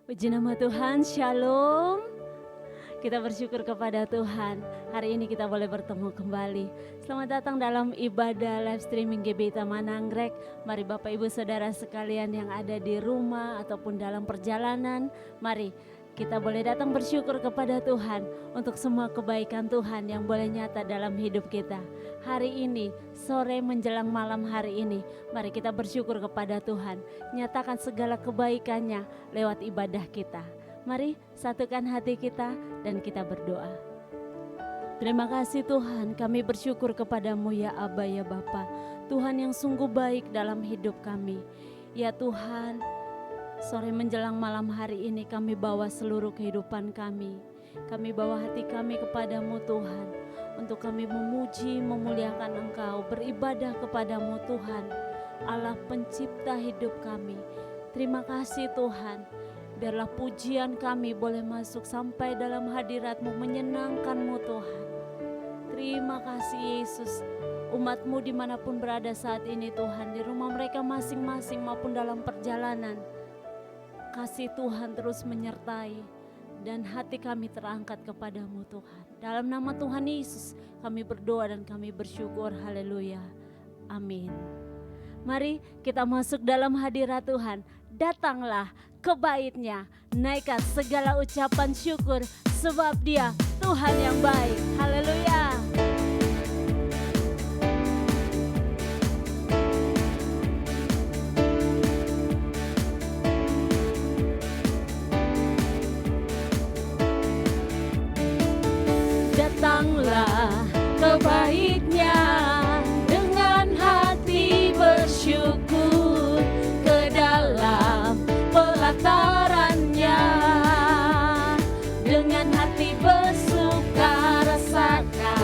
Puji nama Tuhan, Shalom. Kita bersyukur kepada Tuhan, hari ini kita boleh bertemu kembali. Selamat datang dalam ibadah live streaming GBI Taman Anggrek. Mari Bapak Ibu Saudara sekalian yang ada di rumah ataupun dalam perjalanan, mari kita boleh datang bersyukur kepada Tuhan untuk semua kebaikan Tuhan yang boleh nyata dalam hidup kita. Hari ini, sore menjelang malam hari ini, mari kita bersyukur kepada Tuhan. Nyatakan segala kebaikannya lewat ibadah kita. Mari satukan hati kita dan kita berdoa. Terima kasih Tuhan, kami bersyukur kepadamu ya Aba ya Bapa. Tuhan yang sungguh baik dalam hidup kami. Ya Tuhan, sore menjelang malam hari ini kami bawa seluruh kehidupan kami. Kami bawa hati kami kepadamu Tuhan. Untuk kami memuji, memuliakan Engkau, beribadah kepadamu Tuhan. Allah pencipta hidup kami. Terima kasih Tuhan. Biarlah pujian kami boleh masuk sampai dalam hadirat-Mu, menyenangkan-Mu Tuhan. Terima kasih Yesus. Umat-Mu dimanapun berada saat ini Tuhan, di rumah mereka masing-masing maupun dalam perjalanan. Kasih Tuhan terus menyertai dan hati kami terangkat kepadamu Tuhan. Dalam nama Tuhan Yesus kami berdoa dan kami bersyukur. Haleluya. Amin. Mari kita masuk dalam hadirat Tuhan. Datanglah ke bait-Nya, naikkan segala ucapan syukur sebab Dia Tuhan yang baik. Haleluya. Datanglah ke bait-Nya dengan hati bersyukur, ke dalam pelataran-Nya dengan hati bersuka rasakan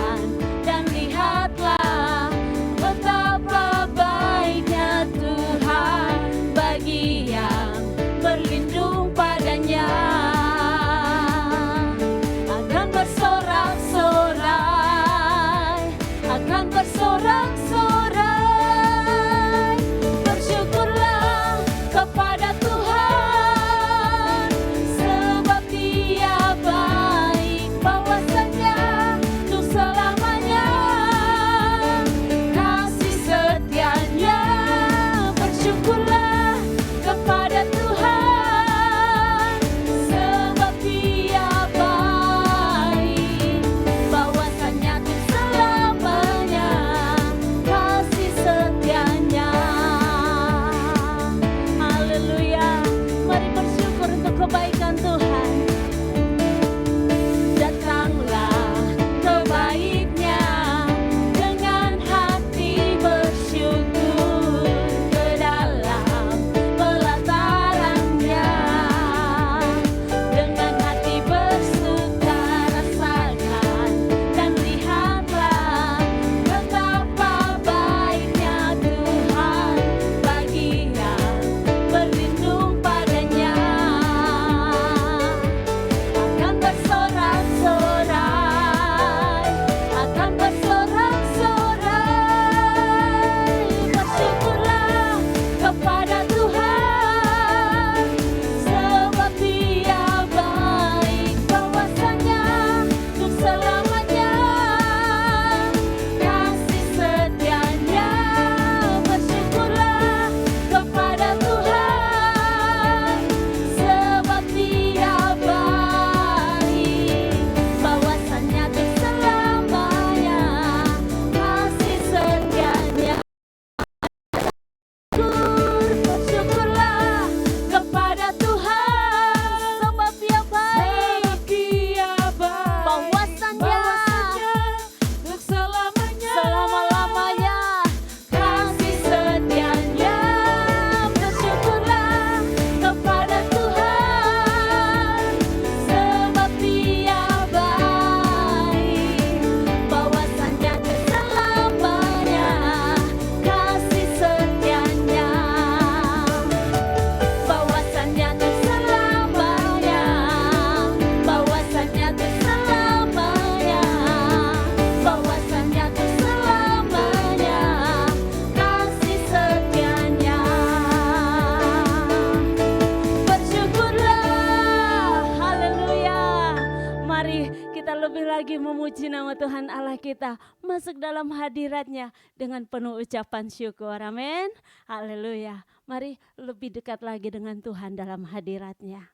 lagi memuji nama Tuhan Allah kita, masuk dalam hadirat-Nya dengan penuh ucapan syukur. Amin. Haleluya. Mari lebih dekat lagi dengan Tuhan dalam hadirat-Nya.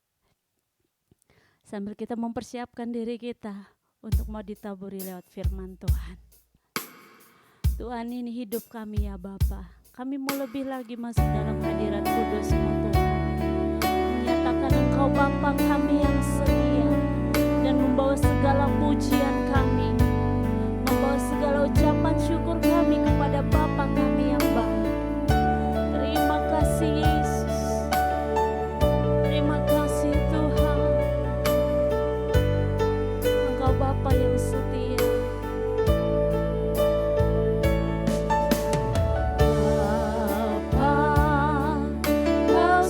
Sambil kita mempersiapkan diri kita untuk mau ditaburi lewat firman Tuhan. Tuhan, ini hidup kami ya Bapa. Kami mau lebih lagi masuk dalam hadirat kudus-Mu Tuhan. Menyatakan Engkau Bapa kami yang setia dan membawa segala pujian kami, membawa segala ucapan syukur kami kepada Bapa kami yang baik. Terima kasih Yesus. Terima kasih Tuhan. Engkau Bapa yang setia. Kau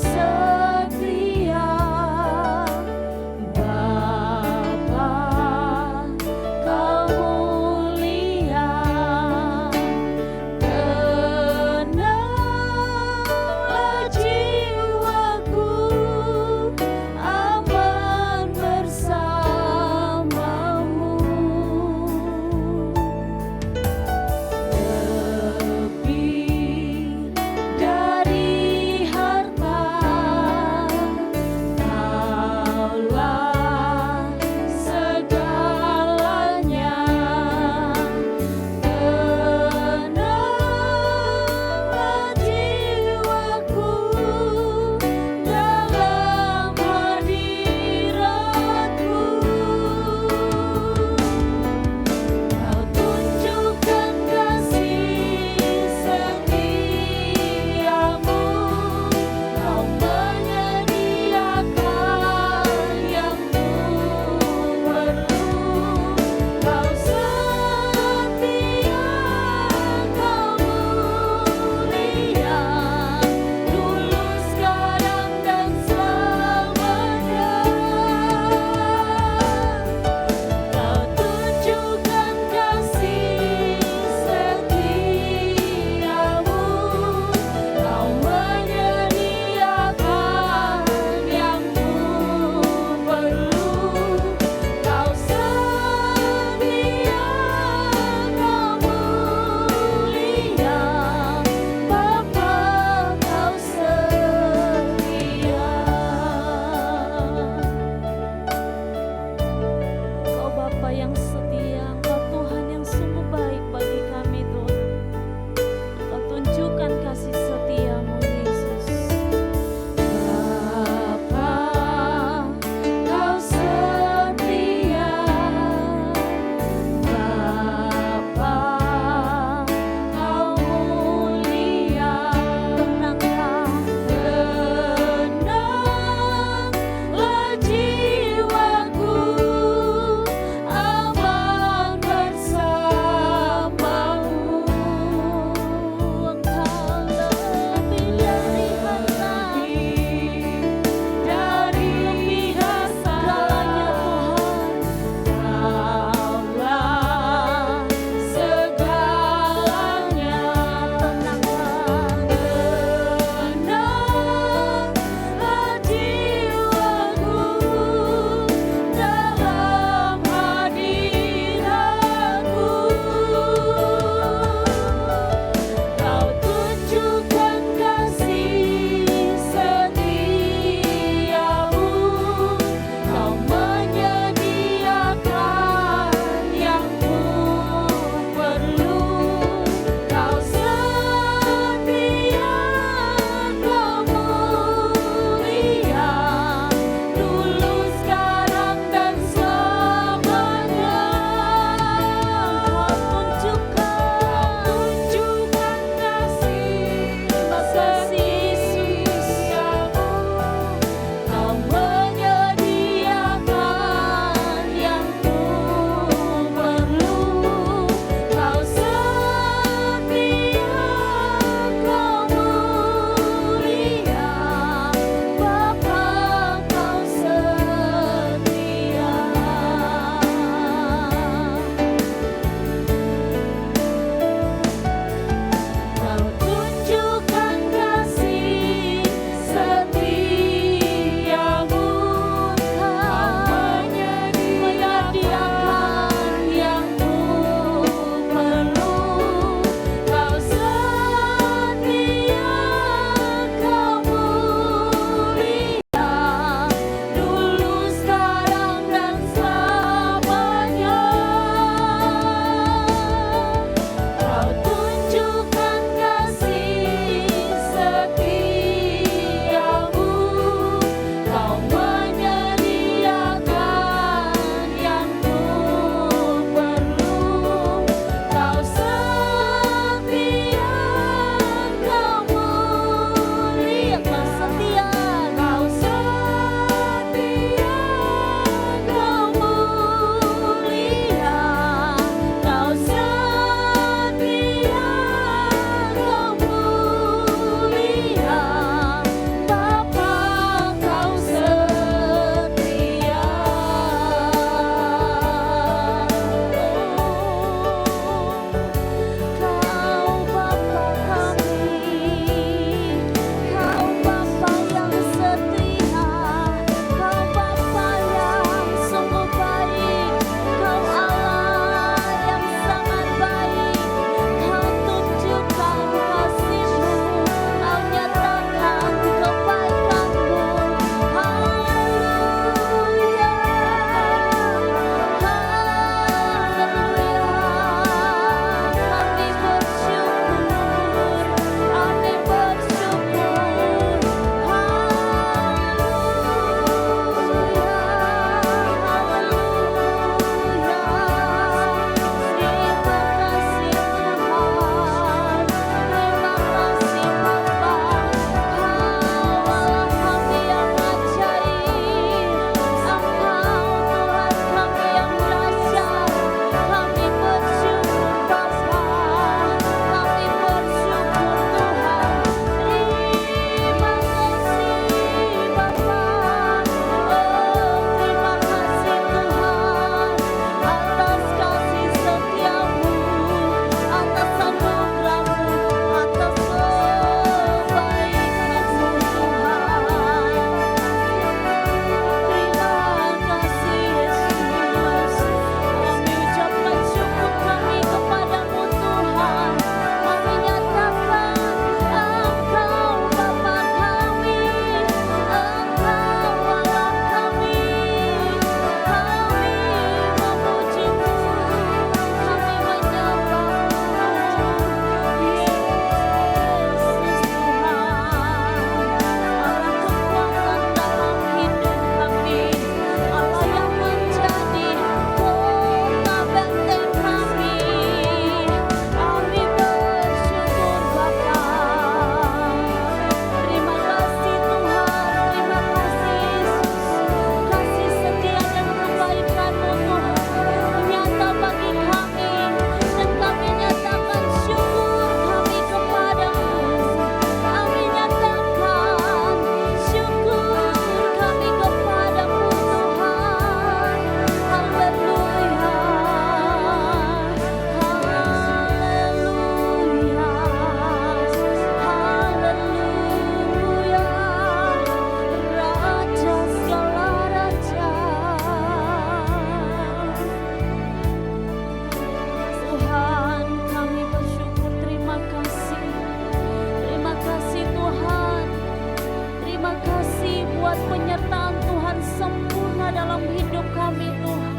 membuat penyertaan Tuhan sempurna dalam hidup kami Tuhan.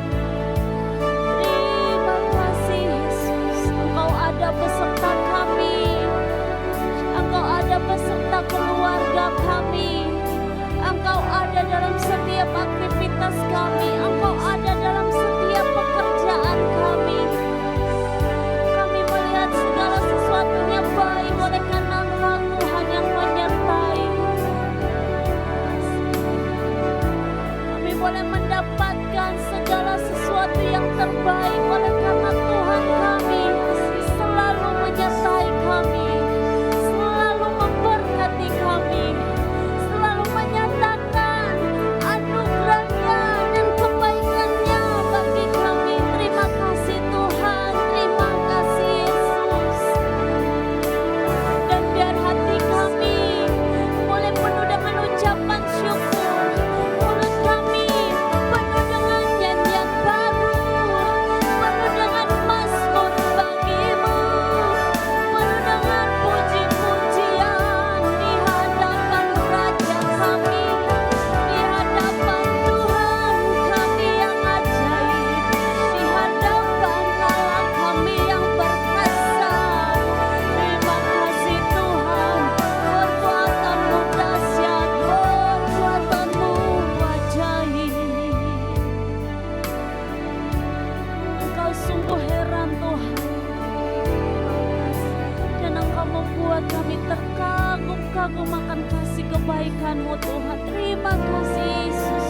Terima kasih Yesus, Engkau ada beserta kami, Engkau ada beserta keluarga kami, Engkau ada dalam setiap aktivitas kami, Engkau ada dalam setiap pekerjaan kami. Kami melihat segala sesuatunya baik oleh karena Engkau Tuhan yang menyertai. Kami boleh mendapatkan segala sesuatu yang terbaik oleh karena Tuhan kami selalu menyertai kami, selalu memberkati kami, selalu menyatakan anugerah-Nya dan kebaikan-Nya bagi kami. Terima kasih Tuhan, terima kasih Yesus. Dan biar hati kami boleh penuh dengan ucapan syukur, mulut kami penuh dengan nyanyian baru, penuh dengan mazmur bagi-Mu, penuh dengan puji-pujian di hadapan Raja kami, di hadapan Tuhan kami yang ajaib, di hadapan Allah kami yang perkasa. Terima kasih Tuhan, perbuatan-Mu dahsyat, perbuatan-Mu ajaib. Engkau sungguh heran Tuhan, dan Engkau membuat kami terkagum-kagum akan kasih kebaikan-Mu Tuhan. Terima kasih Yesus.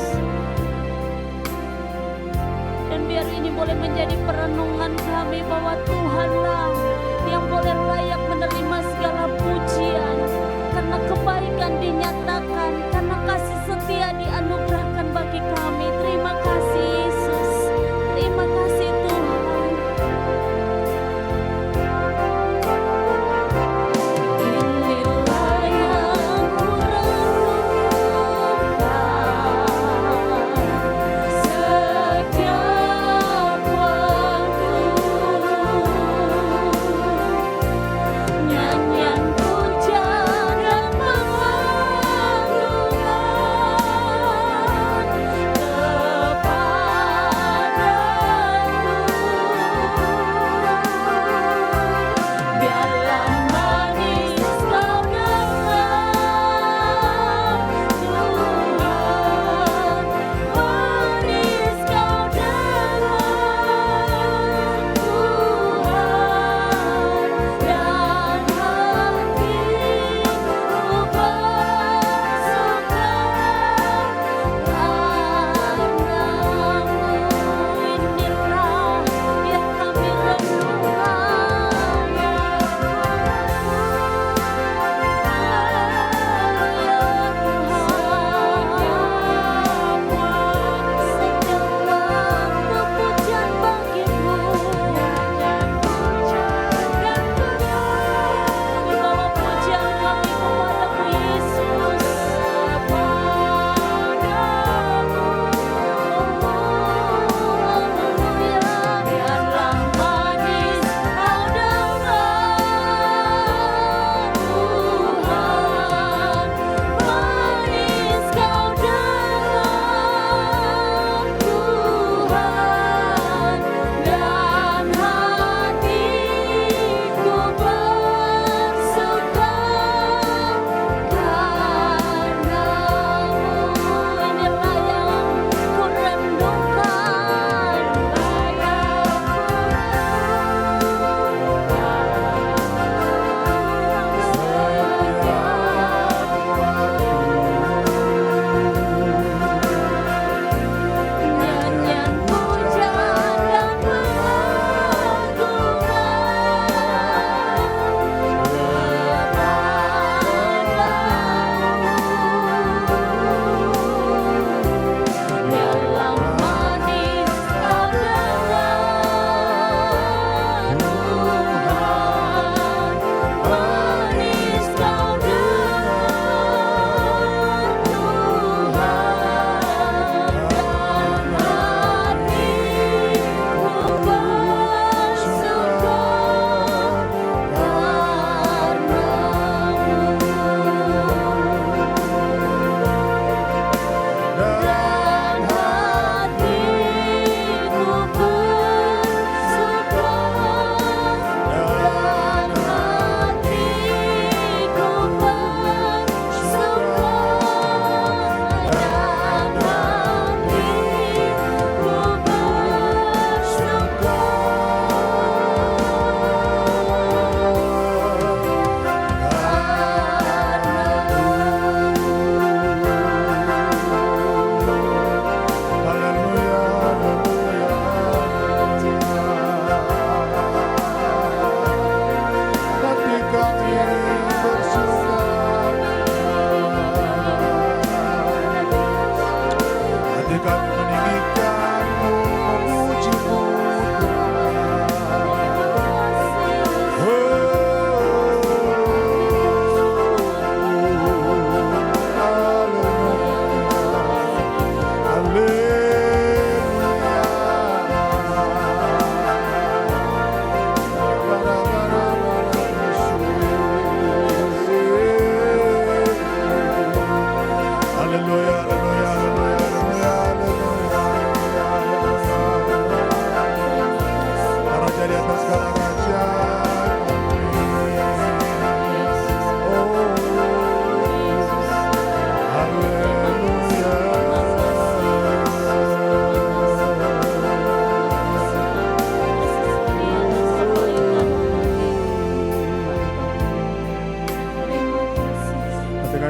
Dan biar ini boleh menjadi perenungan kami bahwa Tuhanlah yang boleh layak menerima segala pujian, karena kebaikan dinyatakan, karena kasih setia dianugerahkan bagi kami. Terima kasih Yesus, terima kasih Tuhan. Inilah yang kurenungkan setiap waktu.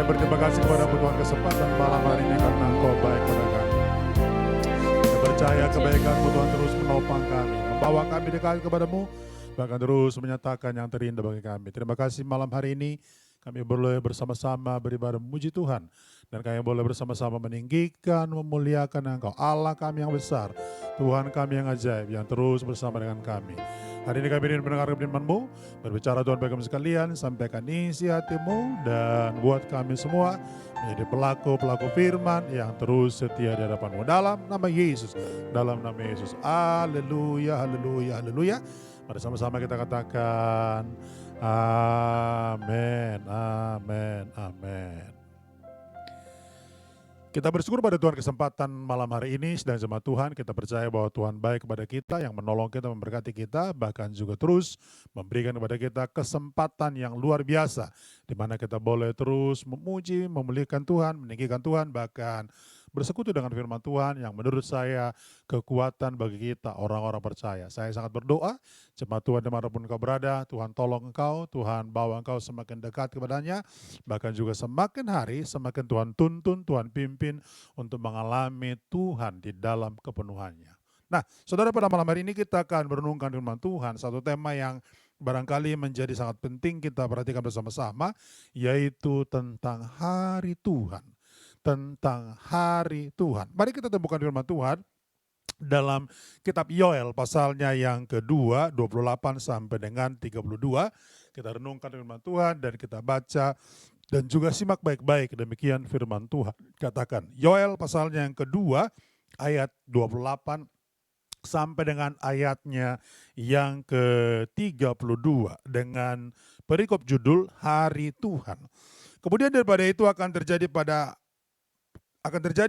berterima kasih kepada Tuhan kesempatan malam hari ini karena Engkau baik kepada kami. Kita percaya kebaikan-Mu Tuhan terus menopang kami, membawa kami dekat kepadamu, bahkan terus menyatakan yang terindah bagi kami. Terima kasih malam hari ini kami boleh bersama-sama beribadah memuji Tuhan. Dan kami boleh bersama-sama meninggikan, memuliakan Engkau, Allah kami yang besar, Tuhan kami yang ajaib, yang terus bersama dengan kami. Hari ini kami ingin mendengar firman-Mu, berbicara Tuhan bagi kami sekalian, sampaikan isi hati-Mu, dan buat kami semua menjadi pelaku-pelaku firman yang terus setia di hadapan-Mu. Dalam nama Yesus, dalam nama Yesus. Haleluya, haleluya, haleluya. Mari sama-sama kita katakan, amin, amin, amin. Kita bersyukur pada Tuhan kesempatan malam hari ini, sedang jemaat Tuhan, kita percaya bahwa Tuhan baik kepada kita, yang menolong kita, memberkati kita, bahkan juga terus memberikan kepada kita kesempatan yang luar biasa, di mana kita boleh terus memuji, memuliakan Tuhan, meninggikan Tuhan, bahkan bersekutu dengan firman Tuhan yang menurut saya kekuatan bagi kita orang-orang percaya. Saya sangat berdoa, jemaat Tuhan dimanapun engkau berada, Tuhan tolong engkau, Tuhan bawa engkau semakin dekat kepadanya, bahkan juga semakin hari semakin Tuhan tuntun, Tuhan pimpin untuk mengalami Tuhan di dalam kepenuhannya. Nah, saudara, pada malam hari ini kita akan merenungkan firman Tuhan, satu tema yang barangkali menjadi sangat penting kita perhatikan bersama-sama, yaitu tentang hari Tuhan. Tentang hari Tuhan. Mari kita temukan firman Tuhan dalam kitab Yoel pasalnya yang kedua 28 sampai dengan 32. Kita renungkan firman Tuhan dan kita baca dan juga simak baik-baik, demikian firman Tuhan. Katakan Yoel pasalnya yang kedua ayat 28 sampai dengan ayatnya yang ke-32 dengan perikop judul Hari Tuhan. Kemudian daripada itu akan terjadi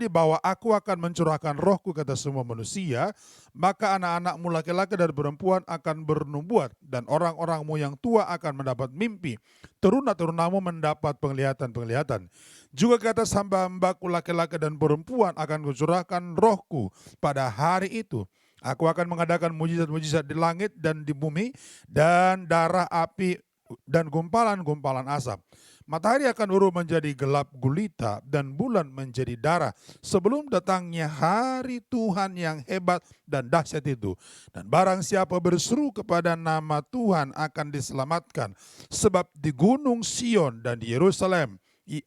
bahwa aku akan mencurahkan rohku ke atas semua manusia, maka anak-anakmu laki-laki dan perempuan akan bernubuat, dan orang-orangmu yang tua akan mendapat mimpi, teruna-terunamu mendapat penglihatan-penglihatan. Juga ke atas hamba-hambaku laki-laki dan perempuan akan kucurahkan rohku pada hari itu. Aku akan mengadakan mujizat-mujizat di langit dan di bumi, dan darah, api, dan gumpalan-gumpalan asap. Matahari akan berubah menjadi gelap gulita dan bulan menjadi darah sebelum datangnya hari Tuhan yang hebat dan dahsyat itu. Dan barang siapa berseru kepada nama Tuhan akan diselamatkan. Sebab di Gunung Sion dan di Yerusalem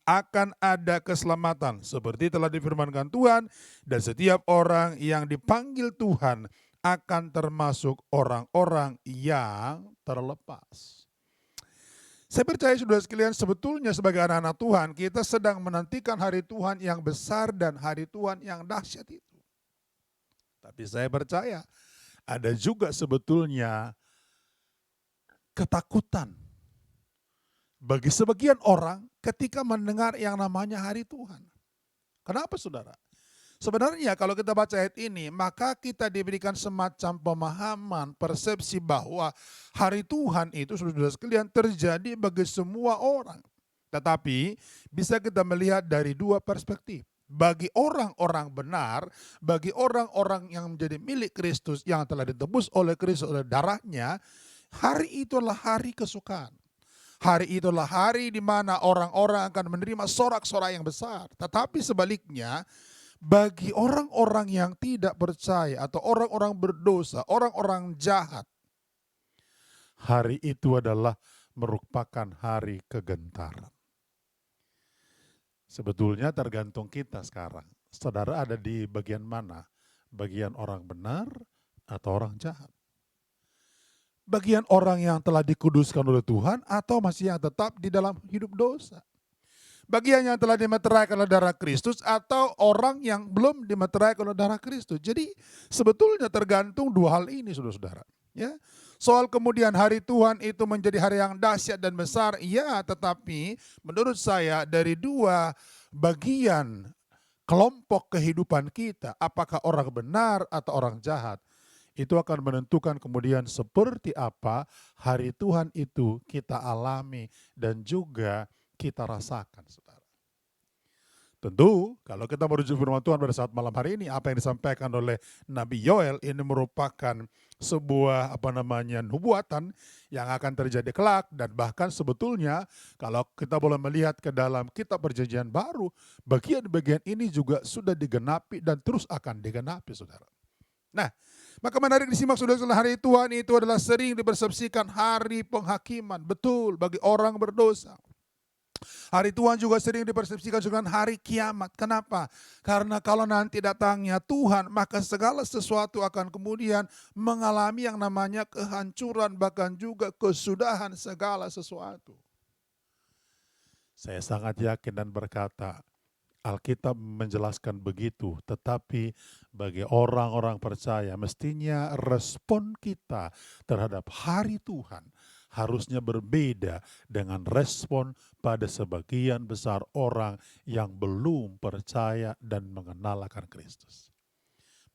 akan ada keselamatan seperti telah difirmankan Tuhan, dan setiap orang yang dipanggil Tuhan akan termasuk orang-orang yang terlepas. Saya percaya saudara sekalian, sebetulnya sebagai anak-anak Tuhan, kita sedang menantikan hari Tuhan yang besar dan hari Tuhan yang dahsyat itu. Tapi saya percaya ada juga sebetulnya ketakutan bagi sebagian orang ketika mendengar yang namanya hari Tuhan. Kenapa saudara? Sebenarnya kalau kita baca ayat ini, maka kita diberikan semacam pemahaman, persepsi bahwa hari Tuhan itu saudara sekalian terjadi bagi semua orang. Tetapi bisa kita melihat dari dua perspektif. Bagi orang-orang benar, bagi orang-orang yang menjadi milik Kristus, yang telah ditebus oleh Kristus oleh darahnya, hari itu adalah hari kesukaan. Hari itulah hari di mana orang-orang akan menerima sorak-sorai yang besar. Tetapi sebaliknya, bagi orang-orang yang tidak percaya atau orang-orang berdosa, orang-orang jahat, hari itu adalah merupakan hari kegentaran. Sebetulnya tergantung kita sekarang. Saudara ada di bagian mana? Bagian orang benar atau orang jahat? Bagian orang yang telah dikuduskan oleh Tuhan atau masih yang tetap di dalam hidup dosa? Bagian yang telah dimeteraikan oleh darah Kristus atau orang yang belum dimeteraikan oleh darah Kristus. Jadi sebetulnya tergantung dua hal ini saudara-saudara. Ya. Soal kemudian hari Tuhan itu menjadi hari yang dahsyat dan besar, ya, tetapi menurut saya dari dua bagian kelompok kehidupan kita, apakah orang benar atau orang jahat, itu akan menentukan kemudian seperti apa hari Tuhan itu kita alami dan juga kita rasakan, saudara. Tentu kalau kita merujuk firman Tuhan pada saat malam hari ini, apa yang disampaikan oleh Nabi Yoel ini merupakan sebuah nubuatan yang akan terjadi kelak, dan bahkan sebetulnya kalau kita boleh melihat ke dalam kitab Perjanjian Baru, bagian-bagian ini juga sudah digenapi dan terus akan digenapi, saudara. Nah, maka menarik disimak, saudara, hari Tuhan itu adalah sering dipersepsikan hari penghakiman, betul, bagi orang berdosa. Hari Tuhan juga sering dipersepsikan dengan hari kiamat. Kenapa? Karena kalau nanti datangnya Tuhan, maka segala sesuatu akan kemudian mengalami yang namanya kehancuran, bahkan juga kesudahan segala sesuatu. Saya sangat yakin dan berkata, Alkitab menjelaskan begitu, tetapi bagi orang-orang percaya mestinya respon kita terhadap hari Tuhan harusnya berbeda dengan respon pada sebagian besar orang yang belum percaya dan mengenal akan Kristus.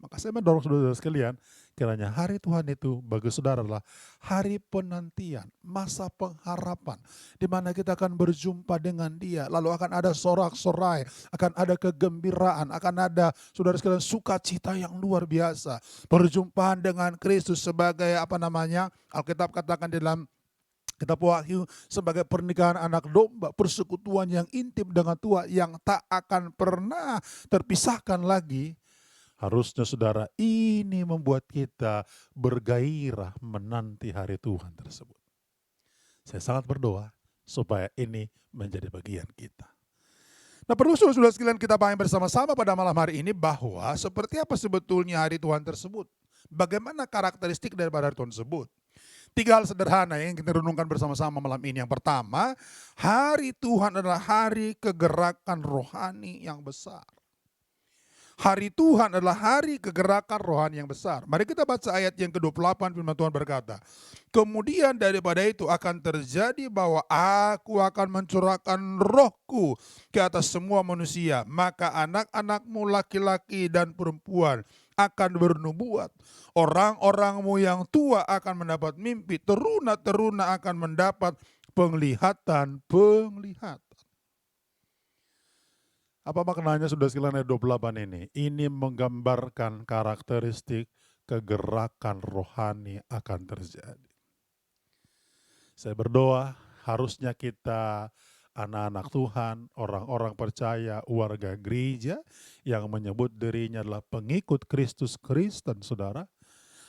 Maka saya mendorong saudara sekalian, kiranya hari Tuhan itu bagi saudara adalah hari penantian, masa pengharapan, di mana kita akan berjumpa dengan Dia, lalu akan ada sorak-sorai, akan ada kegembiraan, akan ada saudara sekalian sukacita yang luar biasa. Perjumpaan dengan Kristus sebagai Alkitab katakan di dalam Kitab Wahyu sebagai pernikahan anak domba, persekutuan yang intim dengan Tuhan yang tak akan pernah terpisahkan lagi. Harusnya saudara, ini membuat kita bergairah menanti hari Tuhan tersebut. Saya sangat berdoa supaya ini menjadi bagian kita. Nah, perlu saudara sekalian kita pahami bersama-sama pada malam hari ini bahwa seperti apa sebetulnya hari Tuhan tersebut. Bagaimana karakteristik daripada hari Tuhan tersebut. 3 hal sederhana yang kita renungkan bersama-sama malam ini. Yang pertama, hari Tuhan adalah hari kegerakan rohani yang besar. Hari Tuhan adalah hari kegerakan rohani yang besar. Mari kita baca ayat yang ke-28, firman Tuhan berkata, kemudian daripada itu akan terjadi bahwa aku akan mencurahkan rohku ke atas semua manusia. Maka anak-anakmu laki-laki dan perempuan akan bernubuat. Orang-orangmu yang tua akan mendapat mimpi. Teruna-teruna akan mendapat penglihatan. Apa maknanya sudah sekalian ayat 28 ini? Ini menggambarkan karakteristik kegerakan rohani akan terjadi. Saya berdoa harusnya kita anak-anak Tuhan, orang-orang percaya, warga gereja yang menyebut dirinya adalah pengikut Kristus Kristen, saudara.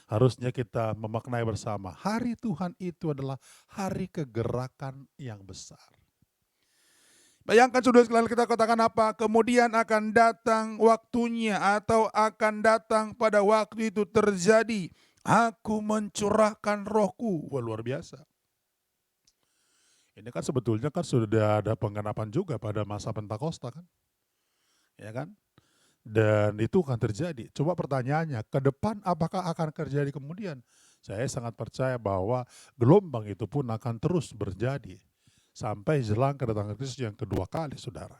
Harusnya kita memaknai bersama, hari Tuhan itu adalah hari kegerakan yang besar. Bayangkan saudara sekalian, kita katakan apa? Kemudian akan datang waktunya atau akan datang pada waktu itu terjadi. Aku mencurahkan rohku. Wah, luar biasa. Ini kan sebetulnya kan sudah ada penggenapan juga pada masa Pentakosta kan. Ya kan? Dan itu akan terjadi. Coba pertanyaannya, ke depan apakah akan terjadi kemudian? Saya sangat percaya bahwa gelombang itu pun akan terus berjadi. Sampai jelang kedatangan Kristus yang kedua kali, saudara.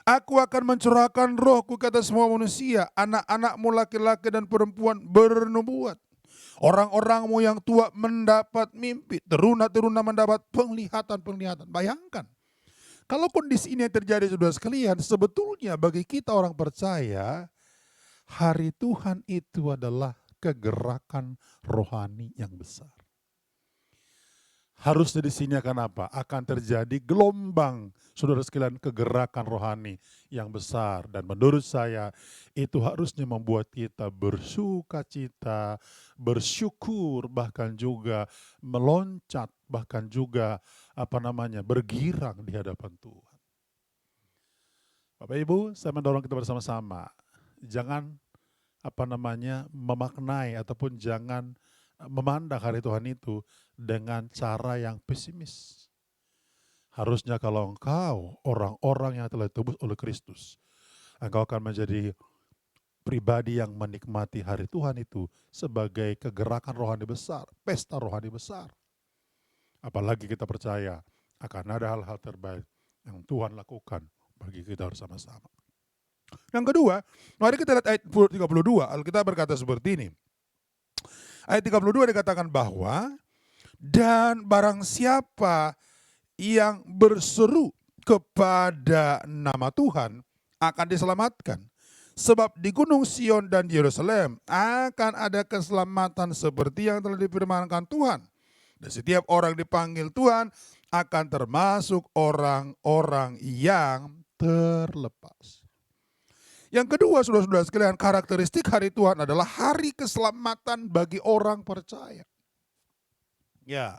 Aku akan mencurahkan rohku ke atas semua manusia. Anak-anakmu laki-laki dan perempuan bernubuat. Orang-orangmu yang tua mendapat mimpi. Teruna-teruna mendapat penglihatan. Bayangkan. Kalau kondisi ini terjadi, saudara sekalian, sebetulnya bagi kita orang percaya, hari Tuhan itu adalah kegerakan rohani yang besar. Harusnya di sini akan apa? Akan terjadi gelombang, saudara sekalian, kegerakan rohani yang besar. Dan menurut saya itu harusnya membuat kita bersukacita, bersyukur, bahkan juga meloncat, bahkan juga bergirang di hadapan Tuhan. Bapak Ibu, saya mendorong kita bersama-sama, jangan memaknai ataupun jangan memandang hari Tuhan itu dengan cara yang pesimis. Harusnya kalau engkau orang-orang yang telah ditebus oleh Kristus, engkau akan menjadi pribadi yang menikmati hari Tuhan itu sebagai kegerakan rohani besar, pesta rohani besar. Apalagi kita percaya akan ada hal-hal terbaik yang Tuhan lakukan bagi kita bersama-sama. Yang kedua, mari kita lihat ayat 32, Alkitab berkata seperti ini. Ayat 32 dikatakan bahwa, dan barang siapa yang berseru kepada nama Tuhan, akan diselamatkan. Sebab di Gunung Sion dan Yerusalem akan ada keselamatan seperti yang telah difirmankan Tuhan. Dan setiap orang dipanggil Tuhan akan termasuk orang-orang yang terlepas. Yang kedua, saudara-saudara sekalian, karakteristik hari Tuhan adalah hari keselamatan bagi orang percaya. Ya,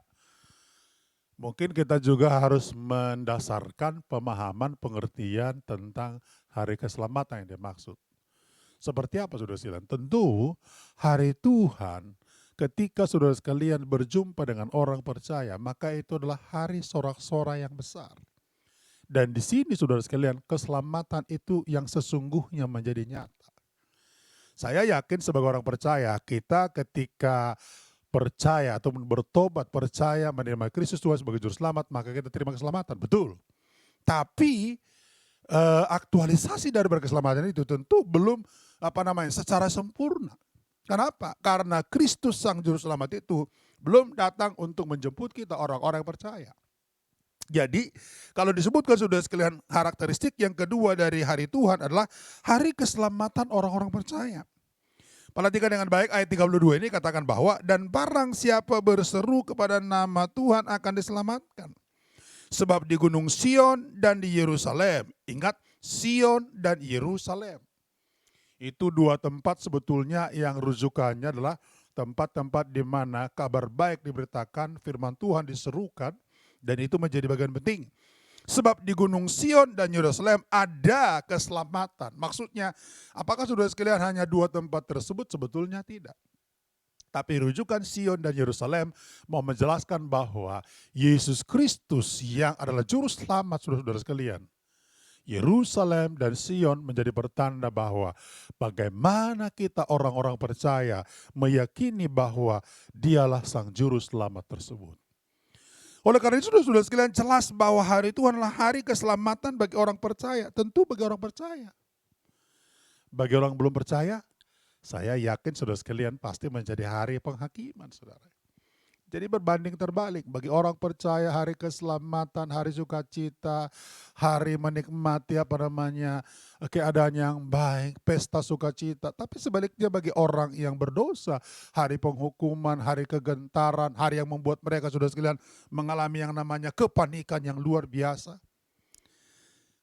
mungkin kita juga harus mendasarkan pemahaman pengertian tentang hari keselamatan yang dimaksud. Seperti apa saudara sekalian? Tentu hari Tuhan ketika saudara sekalian berjumpa dengan orang percaya, maka itu adalah hari sorak-sorai yang besar. Dan di sini saudara sekalian, keselamatan itu yang sesungguhnya menjadi nyata. Saya yakin sebagai orang percaya, kita ketika percaya atau bertobat, percaya menerima Kristus Tuhan sebagai juru selamat, maka kita terima keselamatan, betul. Tapi aktualisasi dari keselamatan itu tentu belum secara sempurna. Kenapa? Karena Kristus sang juru selamat itu belum datang untuk menjemput kita orang-orang yang percaya. Jadi kalau disebutkan saudara sekalian, karakteristik yang kedua dari hari Tuhan adalah hari keselamatan orang-orang percaya. Perhatikan dengan baik ayat 32 ini katakan bahwa dan barang siapa berseru kepada nama Tuhan akan diselamatkan. Sebab di Gunung Sion dan di Yerusalem, ingat Sion dan Yerusalem. Itu dua tempat sebetulnya yang rujukannya adalah tempat-tempat di mana kabar baik diberitakan, firman Tuhan diserukan, dan itu menjadi bagian penting. Sebab di Gunung Sion dan Yerusalem ada keselamatan. Maksudnya, apakah saudara sekalian hanya dua tempat tersebut? Sebetulnya tidak. Tapi rujukan Sion dan Yerusalem mau menjelaskan bahwa Yesus Kristus yang adalah juru selamat saudara-saudara sekalian. Yerusalem dan Sion menjadi pertanda bahwa bagaimana kita orang-orang percaya meyakini bahwa dialah sang juru selamat tersebut. Oleh karena itu saudara sekalian, jelas bahwa hari Tuhan adalah hari keselamatan bagi orang percaya. Tentu bagi orang percaya. Bagi orang belum percaya, saya yakin saudara sekalian pasti menjadi hari penghakiman saudara. Jadi berbanding terbalik, bagi orang percaya hari keselamatan, hari sukacita, hari menikmati keadaan yang baik, pesta sukacita. Tapi sebaliknya bagi orang yang berdosa, hari penghukuman, hari kegentaran, hari yang membuat mereka saudara sekalian mengalami yang namanya kepanikan yang luar biasa.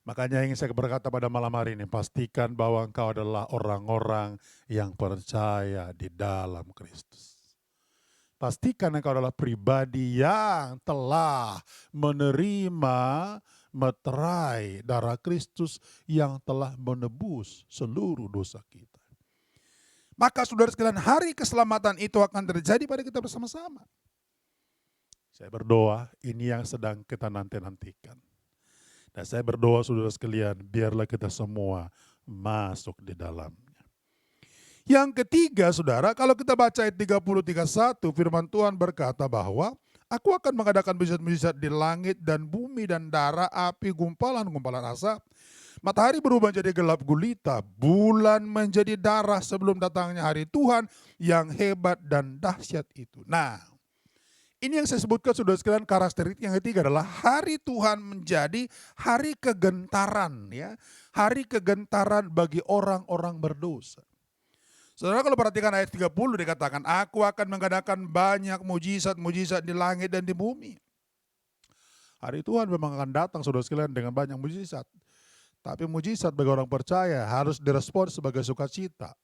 Makanya ingin saya berkata pada malam hari ini, pastikan bahwa engkau adalah orang-orang yang percaya di dalam Kristus. Pastikan engkau adalah pribadi yang telah menerima meterai darah Kristus yang telah menebus seluruh dosa kita. Maka saudara sekalian, hari keselamatan itu akan terjadi pada kita bersama-sama. Saya berdoa ini yang sedang kita nanti-nantikan. Dan saya berdoa saudara sekalian, biarlah kita semua masuk di dalamnya. Yang ketiga saudara, kalau kita baca ayat 30-31, firman Tuhan berkata bahwa aku akan mengadakan mujizat-mujizat di langit dan bumi dan darah, api, gumpalan-gumpalan asap. Matahari berubah menjadi gelap gulita, bulan menjadi darah sebelum datangnya hari Tuhan yang hebat dan dahsyat itu. Nah, ini yang saya sebutkan saudara sekalian, karakteristik yang ketiga adalah hari Tuhan menjadi hari kegentaran, ya, hari kegentaran bagi orang-orang berdosa. Saudara kalau perhatikan ayat 30 dikatakan, aku akan mengadakan banyak mujizat-mujizat di langit dan di bumi. Hari Tuhan memang akan datang saudara sekalian dengan banyak mujizat. Tapi mujizat bagi orang percaya harus direspon sebagai sukacita.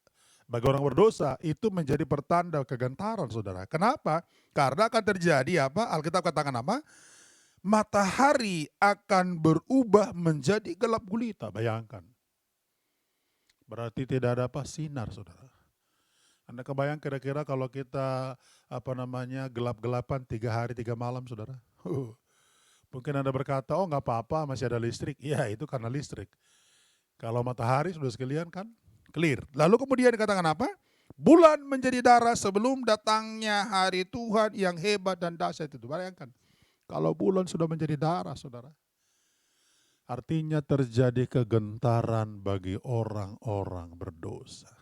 Bagi orang berdosa itu menjadi pertanda kegentaran saudara. Kenapa? Karena akan terjadi apa? Alkitab katakan apa? Matahari akan berubah menjadi gelap gulita. Bayangkan. Berarti tidak ada sinar saudara. Anda kebayang kira-kira kalau kita gelap-gelapan 3 hari 3 malam saudara. Mungkin Anda berkata, oh nggak apa-apa masih ada listrik. Iya itu karena listrik. Kalau matahari sudah sekalian kan clear. Lalu kemudian dikatakan apa? Bulan menjadi darah sebelum datangnya hari Tuhan yang hebat dan dahsyat itu. Bayangkan kalau bulan sudah menjadi darah saudara. Artinya terjadi kegentaran bagi orang-orang berdosa.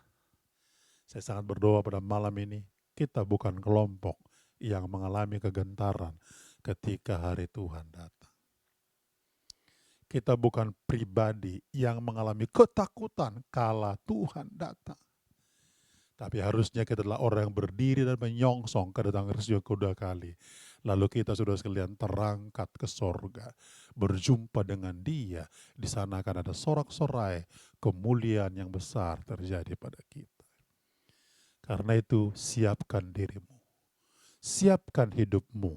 Saya sangat berdoa pada malam ini, kita bukan kelompok yang mengalami kegentaran ketika hari Tuhan datang. Kita bukan pribadi yang mengalami ketakutan kala Tuhan datang. Tapi harusnya kita adalah orang yang berdiri dan menyongsong kedatangan Kristus kedua kali. Lalu kita sudah sekalian terangkat ke sorga, berjumpa dengan Dia. Di sana akan ada sorak-sorai kemuliaan yang besar terjadi pada kita. Karena itu siapkan dirimu, siapkan hidupmu.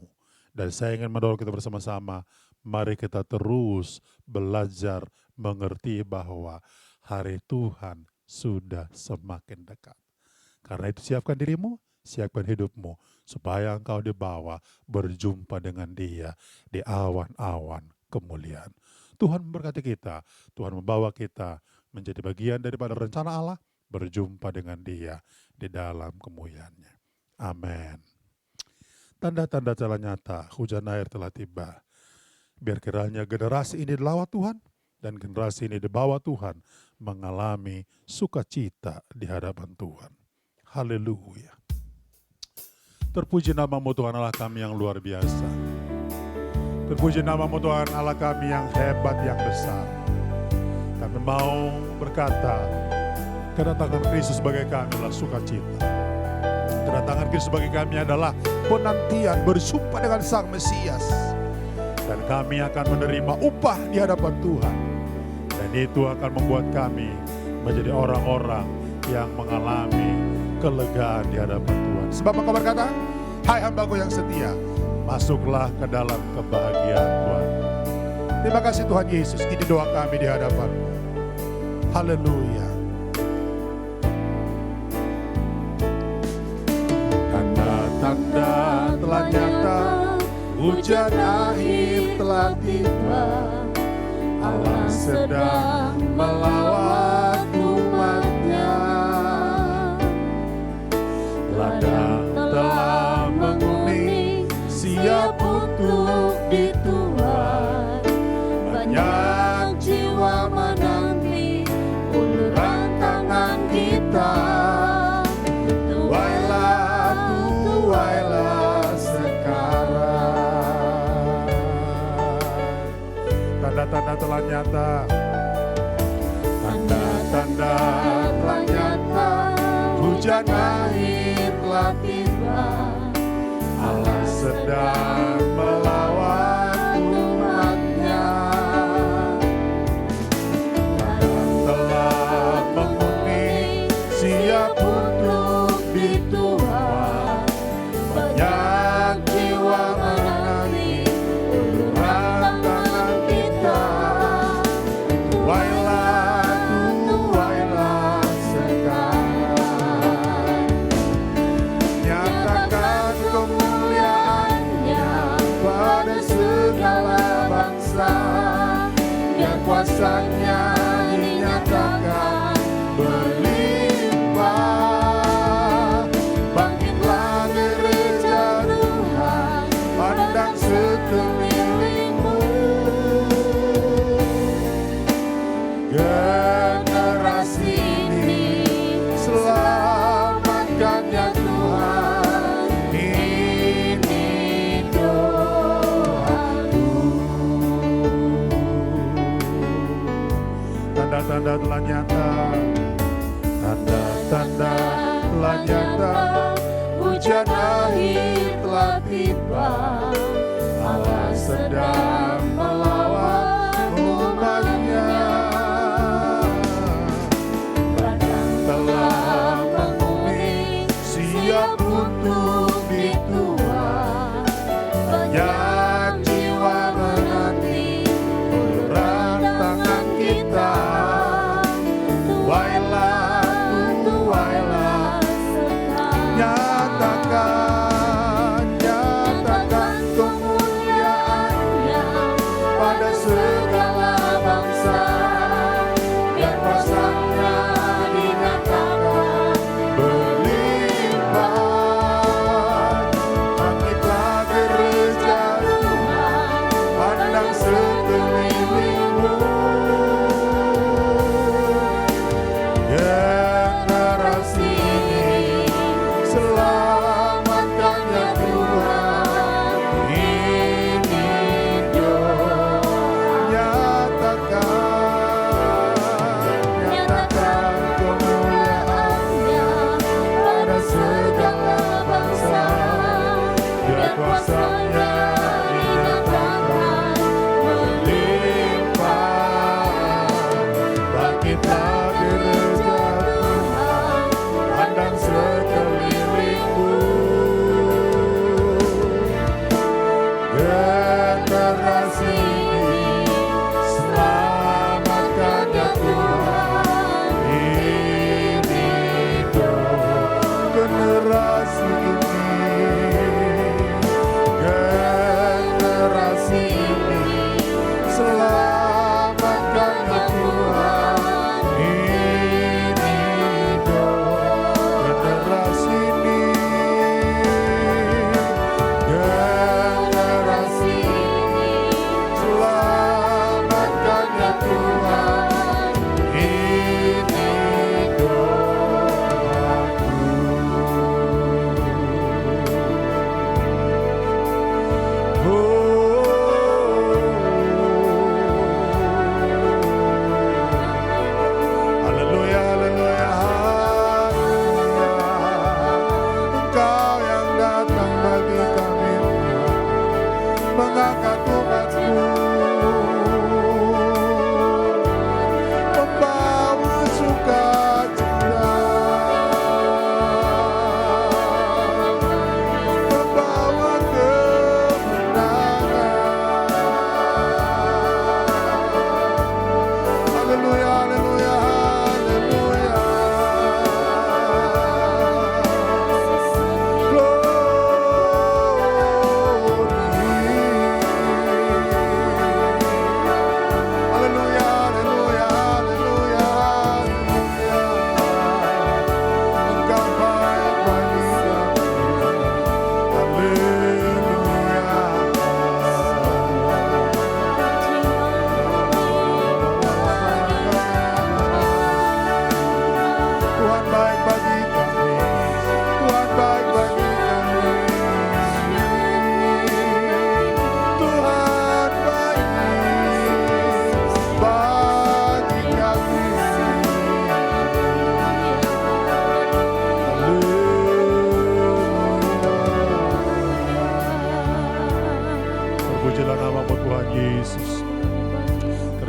Dan saya ingin mendorong kita bersama-sama, mari kita terus belajar mengerti bahwa hari Tuhan sudah semakin dekat. Karena itu siapkan dirimu, siapkan hidupmu, supaya engkau dibawa berjumpa dengan Dia di awan-awan kemuliaan. Tuhan memberkati kita, Tuhan membawa kita menjadi bagian daripada rencana Allah, berjumpa dengan Dia di dalam kemuliaannya. Amin. Tanda-tanda telah nyata, hujan air telah tiba. Biar kiranya generasi ini dilawat Tuhan, dan generasi ini dibawa Tuhan mengalami sukacita di hadapan Tuhan. Haleluya. Terpuji namamu Tuhan Allah kami yang luar biasa. Terpuji namamu Tuhan Allah kami yang hebat, yang besar. Kami mau berkata, kedatangan Kristus bagi kami adalah sukacita. Kedatangan Kristus bagi kami adalah penantian berjumpa dengan Sang Mesias. Dan kami akan menerima upah di hadapan Tuhan. Dan itu akan membuat kami menjadi orang-orang yang mengalami kelegaan di hadapan Tuhan. Sebab engkau berkata, hai hambaku yang setia, masuklah ke dalam kebahagiaan Tuhan. Terima kasih Tuhan Yesus, ini doa kami di hadapan-Mu. Haleluya. Tanda-tanda telah nyata, hujan akhir telah tiba. Allah sedang melawat umat-Nya. Ladang telah menguning, siap untuk dituai. Banyak jiwa menanti uluran tangan kita. Tuailah, tuailah sekarang. Tanda-tanda telah nyata. Tanda-tanda telah nyata, hujan akhir telah tiba. Allah sedang melawat umat-Nya. Ladang telah menguning, siap untuk dituai. Banyak jiwa menanti uluran tangan kita. Tuailah, tuailah sekarang. Nyatakan kemuliaan-Nya pada segala bangsa. Biar kuasa-Nya dinyatakan berlimpah. Bangkitlah gereja Tuhan, pandang sekelilingmu. Generasi ini selamatkan ya Tuhan, ini doaku. Tanda-tanda telah nyata, tanda-tanda telah nyata, hujan akhir telah tiba. Allah sedang melawat umat-Nya. Ladang telah menguning, siap untuk dituai. Banyak jiwa menanti uluran tangan kita. Tuailah, tuailah sekarang. Nyatakan kemuliaan-Nya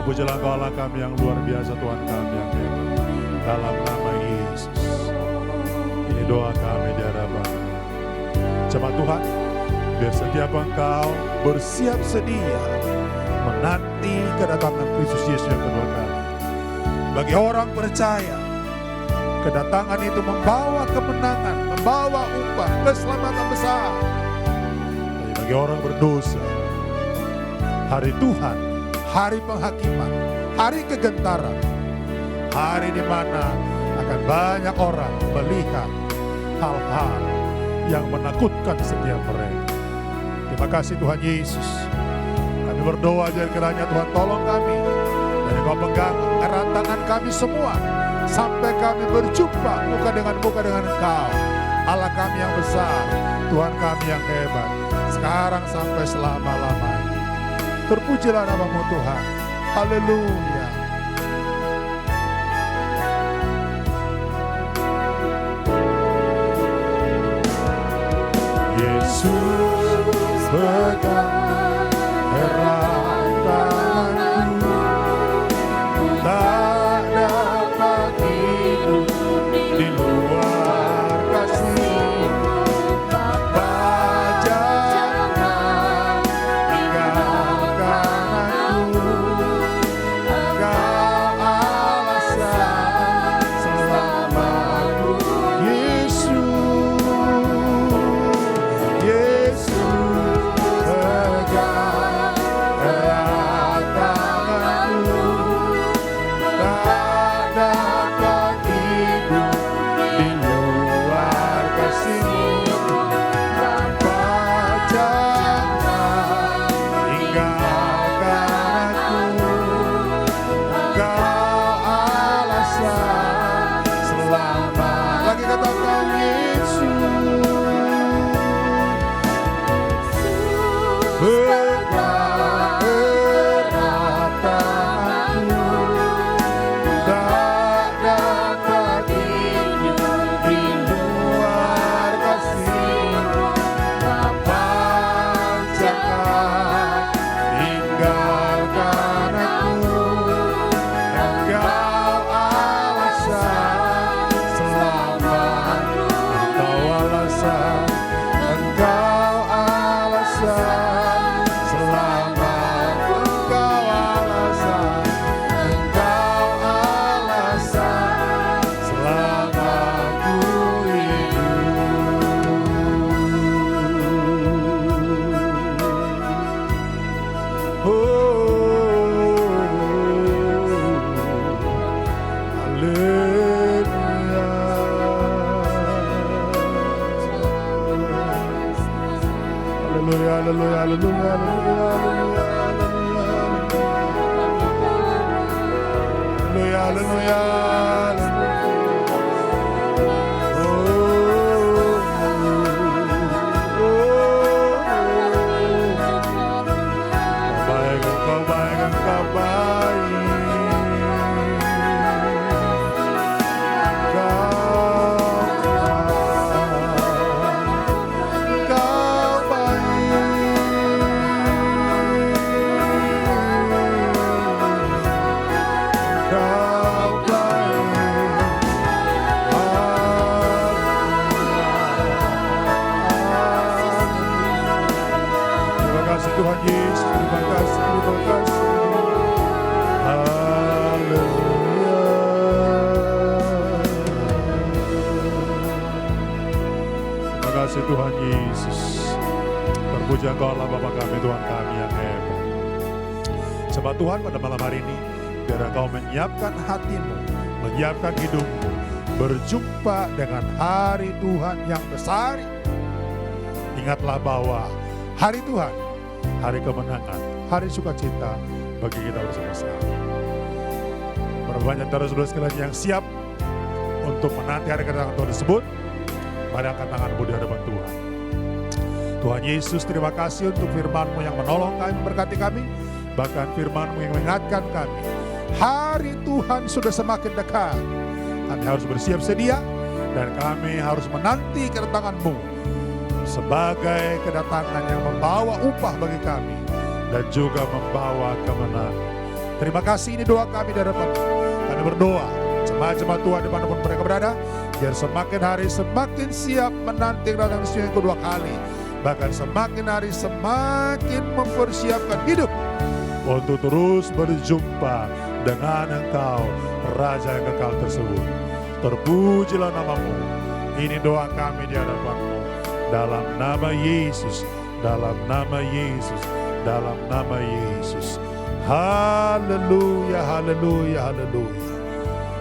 Terpujilah Engkau Allah kami yang luar biasa, Tuhan kami yang hebat. Dalam nama Yesus. Ini doa kami di hadapan jemaat Tuhan. Biar setiap engkau bersiap sedia menanti kedatangan Kristus Yesus yang kedua kali. Bagi orang percaya, kedatangan itu membawa kemenangan, membawa upah, keselamatan besar. Tapi bagi orang berdosa, hari Tuhan, hari penghakiman, hari kegentaran, hari di mana akan banyak orang melihat hal-hal yang menakutkan setiap mereka. Terima kasih Tuhan Yesus. Kami berdoa ajar kiranya Tuhan tolong kami, dan Engkau pegang erat tangan kami semua sampai kami berjumpa muka dengan Engkau, Allah kami yang besar, Tuhan kami yang hebat, sekarang sampai selama-lamanya. Terpujilah nama-Mu Tuhan. Haleluya. Yesus pegang erat tanganku, tak dapat hidup di luar kasih-Mu. Bapa jangan tinggalkan aku, Engkau alasan selamatku. Yesus pegang erat tanganku, tak dapat hidup di luar kasih-Mu. Bapa jangan tinggalkan aku, Engkau alasan selamat. Lagi katakan Yesus pegang erat tanganku, tak dapat hidup di luar kasih-Mu. Bapa jangan tinggalkan aku, Engkau alasan selamatku. Engkau alasan, Engkau alasan selamatku. Engkau alasan, Engkau alasan selamatku hidup. Haleluya, haleluya, haleluya, haleluya, haleluya, haleluya, haleluya. Baik, Engkau baik, Engkau baik. Tuhan Yesus, terima kasih, terima kasih. Haleluya. Terima kasih Tuhan Yesus. Terpuji Engkau Allah Bapa kami, Tuhan kami yang hebat. Sebab Tuhan pada malam hari ini, biar Engkau menyiapkan hatimu, menyiapkan hidupmu, berjumpa dengan hari Tuhan yang besar. Ingatlah bahwa hari Tuhan, hari kemenangan, hari sukacita bagi kita bersama-sama. Berapa banyak saudara-saudara sekalian yang siap untuk menanti hari kedatangan Tuhan tersebut? Mari angkat tanganmu di hadapan Tuhan. Tuhan Yesus, terima kasih untuk firman-Mu yang menolong kami, memberkati kami. Bahkan firman-Mu yang mengingatkan kami, hari Tuhan sudah semakin dekat. Kami harus bersiap sedia dan kami harus menanti kedatangan-Mu sebagai kedatangan yang membawa upah bagi kami dan juga membawa kemenangan. Terima kasih, ini doa kami di hadapan. Kami berdoa, jemaat-jemaat Tuhan dimanapun mereka berada, biar semakin hari semakin siap menanti datang Yesus yang kedua kali. Bahkan semakin hari semakin mempersiapkan hidup untuk terus berjumpa dengan Engkau, Raja yang kekal tersebut. Terpujilah namamu. Ini doa kami di hadapan-Mu. Dalam nama Yesus, dalam nama Yesus, dalam nama Yesus. Haleluya, haleluya, haleluya.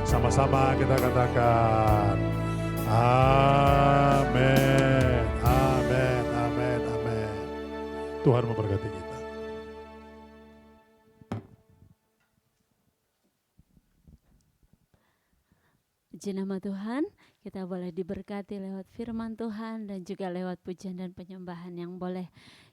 Sama-sama kita katakan, amin, amin, amin, amin. Tuhan memberkati kita. Puji nama Tuhan, kita boleh diberkati lewat firman Tuhan dan juga lewat pujian dan penyembahan yang boleh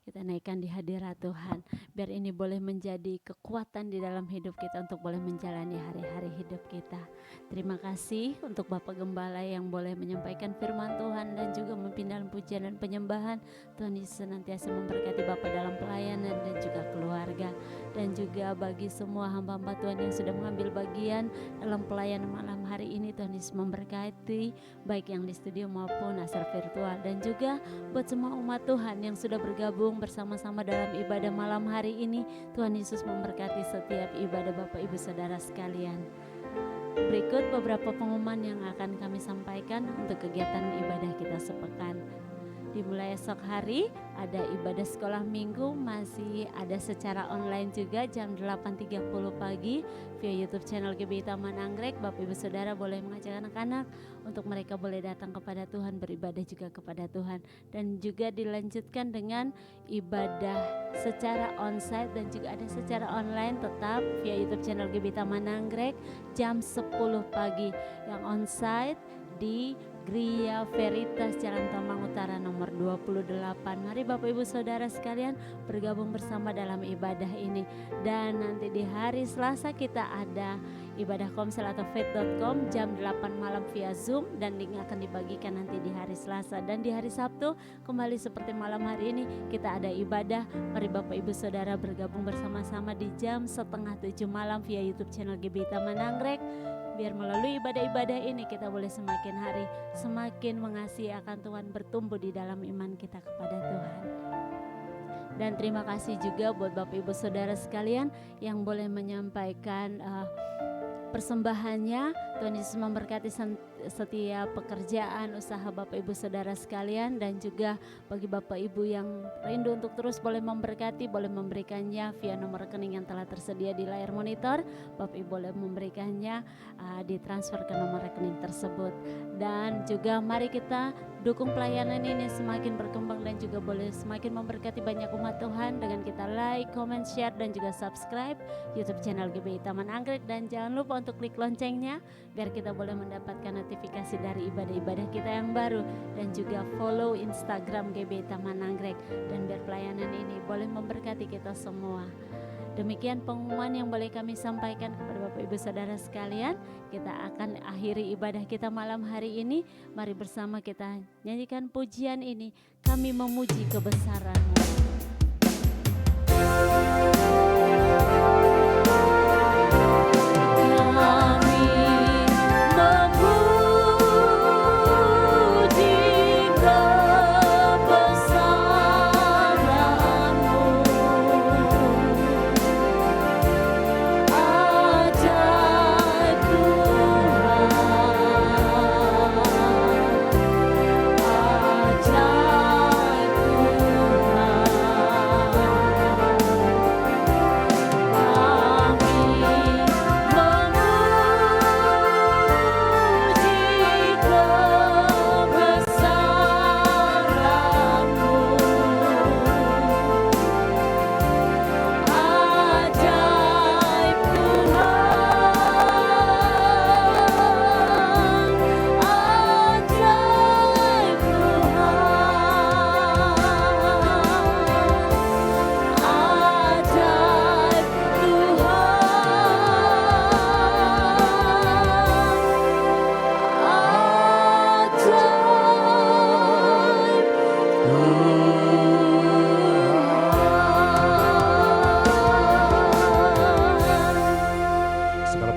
kita naikkan di hadirat Tuhan. Biar ini boleh menjadi kekuatan di dalam hidup kita untuk boleh menjalani hari-hari hidup kita. Terima kasih untuk Bapak Gembala yang boleh menyampaikan firman Tuhan dan juga memimpin dalam pujian dan penyembahan. Tuhan Yesus senantiasa memberkati Bapak dalam pelayanan dan juga keluarga. Dan juga bagi semua hamba-hamba Tuhan yang sudah mengambil bagian dalam pelayanan malam hari ini, Tuhan Yesus memberkati baik yang di studio maupun asal virtual. Dan juga buat semua umat Tuhan yang sudah bergabung bersama-sama dalam ibadah malam hari ini, Tuhan Yesus memberkati setiap ibadah Bapak Ibu Saudara sekalian. Berikut beberapa pengumuman yang akan kami sampaikan untuk kegiatan ibadah kita sepekan. Dimulai esok hari ada ibadah sekolah minggu, masih ada secara online juga jam 8.30 pagi via YouTube channel GBI Taman Anggrek. Bapak Ibu Saudara boleh mengajak anak-anak untuk mereka boleh datang kepada Tuhan, beribadah juga kepada Tuhan. Dan juga dilanjutkan dengan ibadah secara onsite dan juga ada secara online tetap via YouTube channel GBI Taman Anggrek jam 10 pagi. Yang onsite di Gria Veritas Jalan Tomang Utara nomor 28. Mari Bapak Ibu Saudara sekalian bergabung bersama dalam ibadah ini. Dan nanti di hari Selasa kita ada ibadah komsel atau faith.com jam 8 malam via Zoom, dan link akan dibagikan nanti di hari Selasa. Dan di hari Sabtu kembali seperti malam hari ini kita ada ibadah. Mari Bapak Ibu Saudara bergabung bersama-sama di jam 6:30 malam via YouTube channel GBI Taman Anggrek. Biar melalui ibadah-ibadah ini kita boleh semakin hari semakin mengasihi akan Tuhan, bertumbuh di dalam iman kita kepada Tuhan. Dan terima kasih juga buat Bapak Ibu Saudara sekalian yang boleh menyampaikan persembahannya. Tuhan Yesus memberkati setiap pekerjaan usaha Bapak Ibu Saudara sekalian. Dan juga bagi Bapak Ibu yang rindu untuk terus boleh memberkati, boleh memberikannya via nomor rekening yang telah tersedia di layar monitor. Bapak Ibu boleh memberikannya ditransfer ke nomor rekening tersebut. Dan juga mari kita dukung pelayanan ini semakin berkembang dan juga boleh semakin memberkati banyak umat Tuhan dengan kita like, comment, share dan juga subscribe YouTube channel GBI Taman Anggrek. Dan jangan lupa untuk klik loncengnya biar kita boleh mendapatkan notifikasi dari ibadah-ibadah kita yang baru. Dan juga follow Instagram GBI Taman Anggrek, dan biar pelayanan ini boleh memberkati kita semua. Demikian pengumuman yang boleh kami sampaikan kepada Bapak Ibu Saudara sekalian. Kita akan akhiri ibadah kita malam hari ini. Mari bersama kita nyanyikan pujian ini, Kami Memuji Kebesaran-Mu.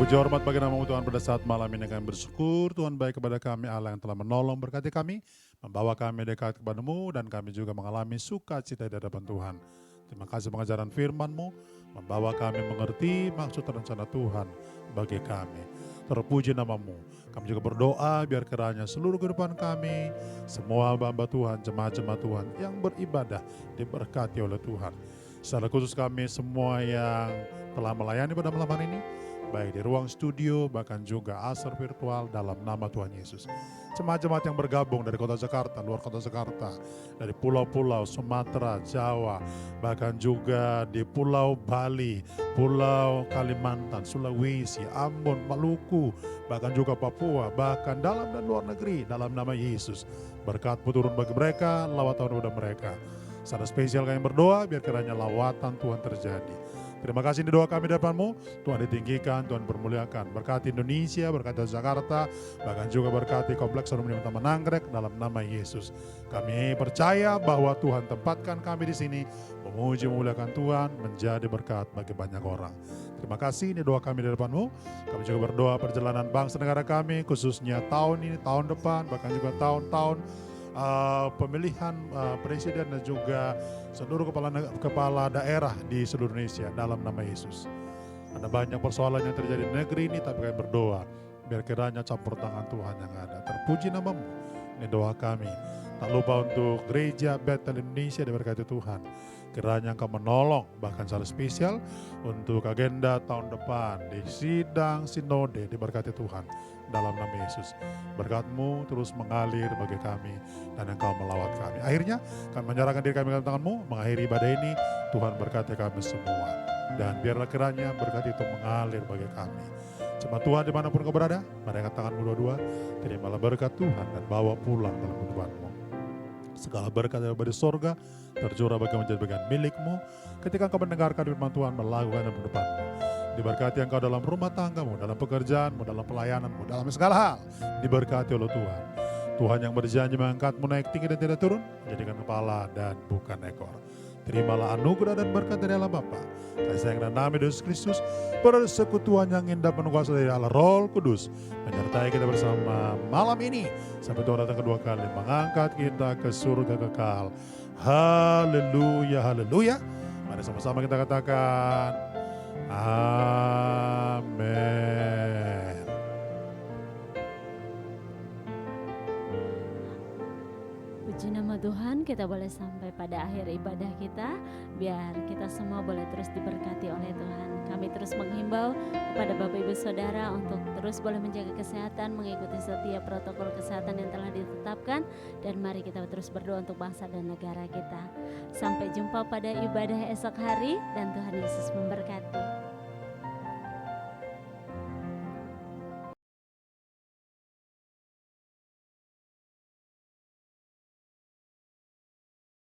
puji hormat bagi nama Tuhan pada saat malam ini kami bersyukur Tuhan baik kepada kami Allah yang telah menolong berkati kami, membawa kami dekat kepadamu dan kami juga mengalami sukacita di hadapan Tuhan. Terima kasih pengajaran firman-Mu, membawa kami mengerti maksud dan rencana Tuhan bagi kami. Terpuji nama-Mu. Kami juga berdoa biar kiranya seluruh kehidupan kami, semua hamba Tuhan, jemaat-jemaat Tuhan yang beribadah diberkati oleh Tuhan. Secara khusus kami semua yang telah melayani pada malam hari ini, baik di ruang studio, bahkan juga asar virtual dalam nama Tuhan Yesus. Jemaat-jemaat yang bergabung dari kota Jakarta, luar kota Jakarta, dari pulau-pulau Sumatera, Jawa, bahkan juga di pulau Bali, pulau Kalimantan, Sulawesi, Ambon, Maluku, bahkan juga Papua, bahkan dalam dan luar negeri, dalam nama Yesus. Berkat-Mu turun bagi mereka, lawatan kepada mereka. Secara spesial kami berdoa, biar kiranya lawatan Tuhan terjadi. Terima kasih ini doa kami di depan-Mu, Tuhan ditinggikan, Tuhan bermuliakan. Berkati Indonesia, berkati Jakarta, bahkan juga berkati Kompleks Kondominium Taman Anggrek dalam nama Yesus. Kami percaya bahwa Tuhan tempatkan kami di sini, memuji memuliakan Tuhan, menjadi berkat bagi banyak orang. Terima kasih ini doa kami di depan-Mu. Kami juga berdoa perjalanan bangsa negara kami, khususnya tahun ini, tahun depan, bahkan juga tahun-tahun pemilihan presiden dan juga seluruh kepala daerah di seluruh Indonesia dalam nama Yesus. Ada banyak persoalan yang terjadi di negeri ini, tapi kami berdoa biar kiranya campur tangan Tuhan yang ada. Terpuji nama-Mu, ini doa kami. Tak lupa untuk gereja Bethel Indonesia diberkati Tuhan. Kiranya Engkau menolong bahkan secara spesial untuk agenda tahun depan di sidang sinode diberkati Tuhan dalam nama Yesus. Berkat-Mu terus mengalir bagi kami dan Engkau melawat kami. Akhirnya kami menyerahkan diri kami ke dalam tangan-Mu, mengakhiri ibadah ini. Tuhan berkati kami semua. Dan biarlah kiranya berkat itu mengalir bagi kami. Jemaat Tuhan dimanapun kau berada, mari angkat tanganmu dua-dua, terimalah berkat Tuhan dan bawa pulang dalam kehidupanmu. Segala berkat dari sorga tercurah bagi menjadi bagian milikmu ketika engkau mendengarkan firman Tuhan, melakukan dalam kehidupanmu. Diberkati engkau dalam rumah tanggamu, dalam pekerjaanmu, dalam pelayananmu, dalam segala hal. Diberkati oleh Tuhan. Tuhan yang berjanji mengangkatmu naik tinggi dan tidak turun, menjadikan kepala dan bukan ekor. Terimalah anugerah dan berkat dari Allah Bapa, kasih sayang dan nama Yesus Kristus, persekutuan yang indah penuh kuasa dari Allah Roh Kudus, menyertai kita bersama malam ini, sampai Tuhan datang kedua kali, mengangkat kita ke surga kekal. Haleluya, haleluya. Mari sama-sama kita katakan, amin. Puji nama Tuhan, kita boleh sampai pada akhir ibadah kita, biar kita semua boleh terus diberkati oleh Tuhan. Kami terus menghimbau kepada Bapak Ibu Saudara untuk terus boleh menjaga kesehatan, mengikuti setiap protokol kesehatan yang telah ditetapkan, dan mari kita terus berdoa untuk bangsa dan negara kita. Sampai jumpa pada ibadah esok hari, dan Tuhan Yesus memberkati.